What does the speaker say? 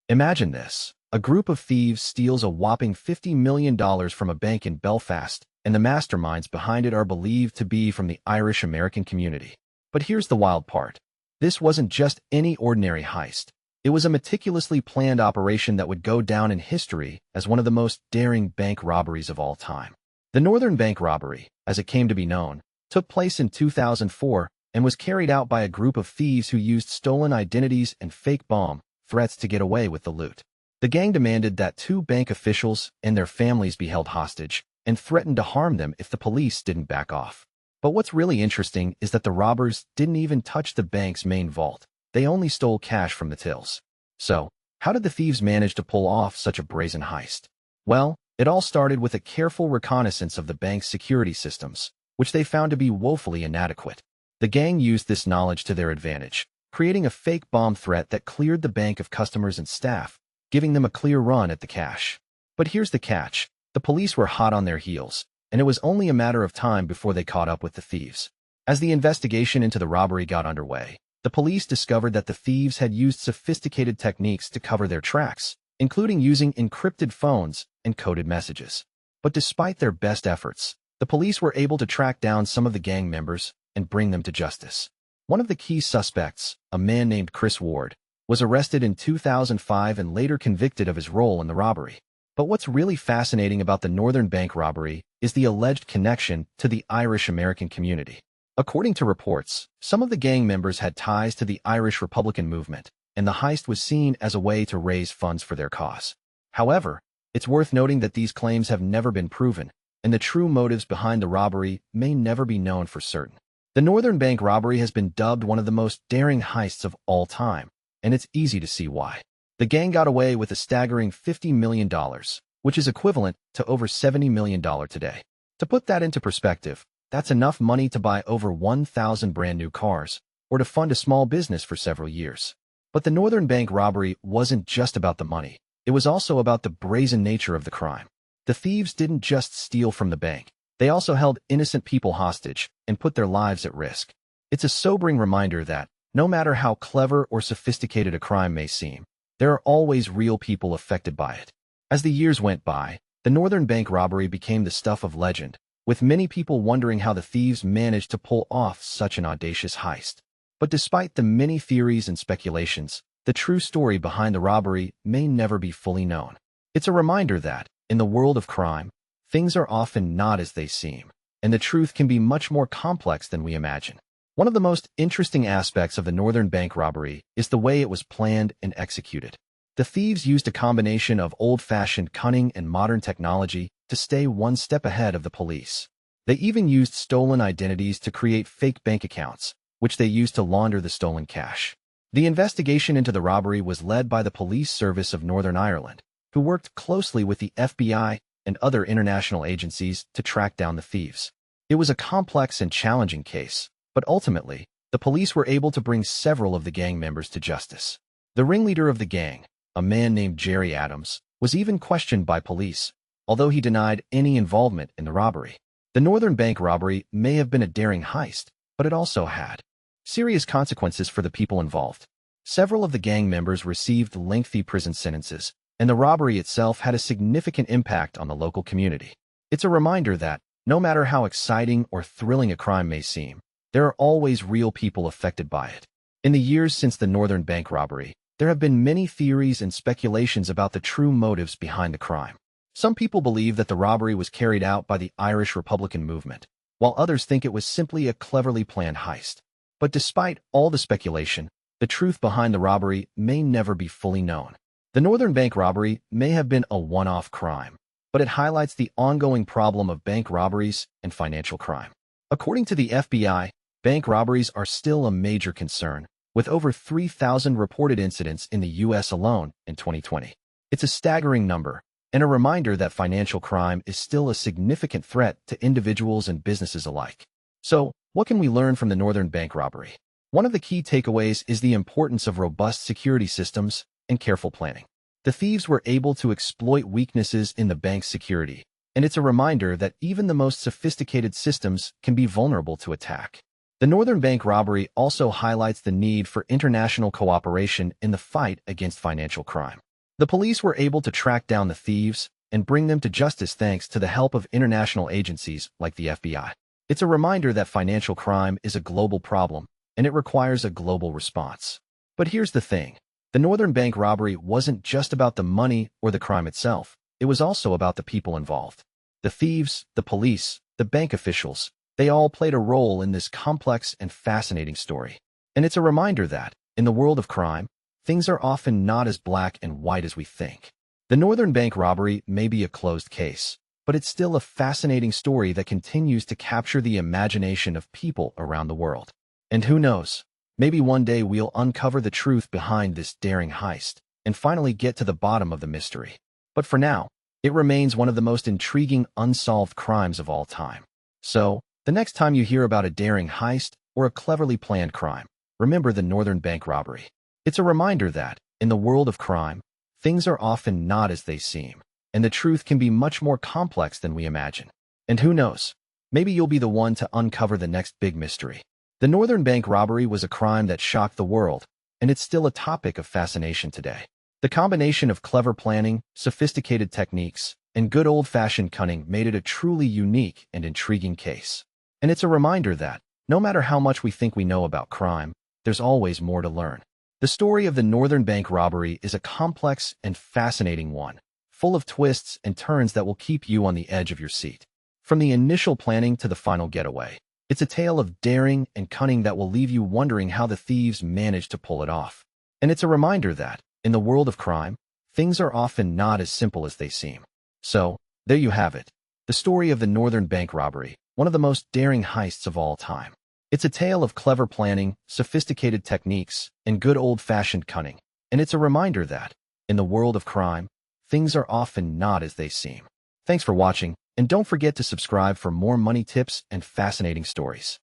Imagine this. A group of thieves steals a whopping $50 million from a bank in Belfast, and the masterminds behind it are believed to be from the Irish American community. But here's the wild part. This wasn't just any ordinary heist. It was a meticulously planned operation that would go down in history as one of the most daring bank robberies of all time. The Northern Bank robbery, as it came to be known, took place in 2004 and was carried out by a group of thieves who used stolen identities and fake bomb threats to get away with the loot. The gang demanded that two bank officials and their families be held hostage and threatened to harm them if the police didn't back off. But what's really interesting is that the robbers didn't even touch the bank's main vault. They only stole cash from the tills. So, how did the thieves manage to pull off such a brazen heist? Well, it all started with a careful reconnaissance of the bank's security systems, which they found to be woefully inadequate. The gang used this knowledge to their advantage, creating a fake bomb threat that cleared the bank of customers and staff, giving them a clear run at the cash. But here's the catch. The police were hot on their heels, and it was only a matter of time before they caught up with the thieves. As the investigation into the robbery got underway, the police discovered that the thieves had used sophisticated techniques to cover their tracks, including using encrypted phones and coded messages. But despite their best efforts, the police were able to track down some of the gang members and bring them to justice. One of the key suspects, a man named Chris Ward, was arrested in 2005 and later convicted of his role in the robbery. But what's really fascinating about the Northern Bank robbery is the alleged connection to the Irish American community. According to reports, some of the gang members had ties to the Irish Republican movement, and the heist was seen as a way to raise funds for their cause. However, it's worth noting that these claims have never been proven, and the true motives behind the robbery may never be known for certain. The Northern Bank robbery has been dubbed one of the most daring heists of all time, and it's easy to see why. The gang got away with a staggering $50 million, which is equivalent to over $70 million today. To put that into perspective, that's enough money to buy over 1,000 brand new cars, or to fund a small business for several years. But the Northern Bank robbery wasn't just about the money. It was also about the brazen nature of the crime. The thieves didn't just steal from the bank. They also held innocent people hostage and put their lives at risk. It's a sobering reminder that, no matter how clever or sophisticated a crime may seem, there are always real people affected by it. As the years went by, the Northern Bank robbery became the stuff of legend, with many people wondering how the thieves managed to pull off such an audacious heist. But despite the many theories and speculations, the true story behind the robbery may never be fully known. It's a reminder that, in the world of crime, things are often not as they seem, and the truth can be much more complex than we imagine. One of the most interesting aspects of the Northern Bank robbery is the way it was planned and executed. The thieves used a combination of old-fashioned cunning and modern technology to stay one step ahead of the police. They even used stolen identities to create fake bank accounts, which they used to launder the stolen cash. The investigation into the robbery was led by the Police Service of Northern Ireland, who worked closely with the FBI and other international agencies to track down the thieves. It was a complex and challenging case, but ultimately, the police were able to bring several of the gang members to justice. The ringleader of the gang, a man named Jerry Adams, was even questioned by police, although he denied any involvement in the robbery. The Northern Bank robbery may have been a daring heist, but it also had serious consequences for the people involved. Several of the gang members received lengthy prison sentences, and the robbery itself had a significant impact on the local community. It's a reminder that, no matter how exciting or thrilling a crime may seem, there are always real people affected by it. In the years since the Northern Bank robbery, there have been many theories and speculations about the true motives behind the crime. Some people believe that the robbery was carried out by the Irish Republican movement, while others think it was simply a cleverly planned heist. But despite all the speculation, the truth behind the robbery may never be fully known. The Northern Bank robbery may have been a one-off crime, but it highlights the ongoing problem of bank robberies and financial crime. According to the FBI, bank robberies are still a major concern, with over 3,000 reported incidents in the U.S. alone in 2020. It's a staggering number, and a reminder that financial crime is still a significant threat to individuals and businesses alike. So, what can we learn from the Northern Bank robbery? One of the key takeaways is the importance of robust security systems and careful planning. The thieves were able to exploit weaknesses in the bank's security, and it's a reminder that even the most sophisticated systems can be vulnerable to attack. The Northern Bank robbery also highlights the need for international cooperation in the fight against financial crime. The police were able to track down the thieves and bring them to justice thanks to the help of international agencies like the FBI. It's a reminder that financial crime is a global problem, and it requires a global response. But here's the thing. The Northern Bank robbery wasn't just about the money or the crime itself. It was also about the people involved. The thieves, the police, the bank officials, they all played a role in this complex and fascinating story. And it's a reminder that, in the world of crime, things are often not as black and white as we think. The Northern Bank robbery may be a closed case, but it's still a fascinating story that continues to capture the imagination of people around the world. And who knows, maybe one day we'll uncover the truth behind this daring heist and finally get to the bottom of the mystery. But for now, it remains one of the most intriguing unsolved crimes of all time. So, the next time you hear about a daring heist or a cleverly planned crime, remember the Northern Bank robbery. It's a reminder that, in the world of crime, things are often not as they seem, and the truth can be much more complex than we imagine. And who knows, maybe you'll be the one to uncover the next big mystery. The Northern Bank robbery was a crime that shocked the world, and it's still a topic of fascination today. The combination of clever planning, sophisticated techniques, and good old-fashioned cunning made it a truly unique and intriguing case. And it's a reminder that, no matter how much we think we know about crime, there's always more to learn. The story of the Northern Bank robbery is a complex and fascinating one, full of twists and turns that will keep you on the edge of your seat. From the initial planning to the final getaway, it's a tale of daring and cunning that will leave you wondering how the thieves managed to pull it off. And it's a reminder that, in the world of crime, things are often not as simple as they seem. So, there you have it. The story of the Northern Bank robbery, one of the most daring heists of all time. It's a tale of clever planning, sophisticated techniques, and good old-fashioned cunning. And it's a reminder that, in the world of crime, things are often not as they seem. Thanks for watching, and don't forget to subscribe for more money tips and fascinating stories.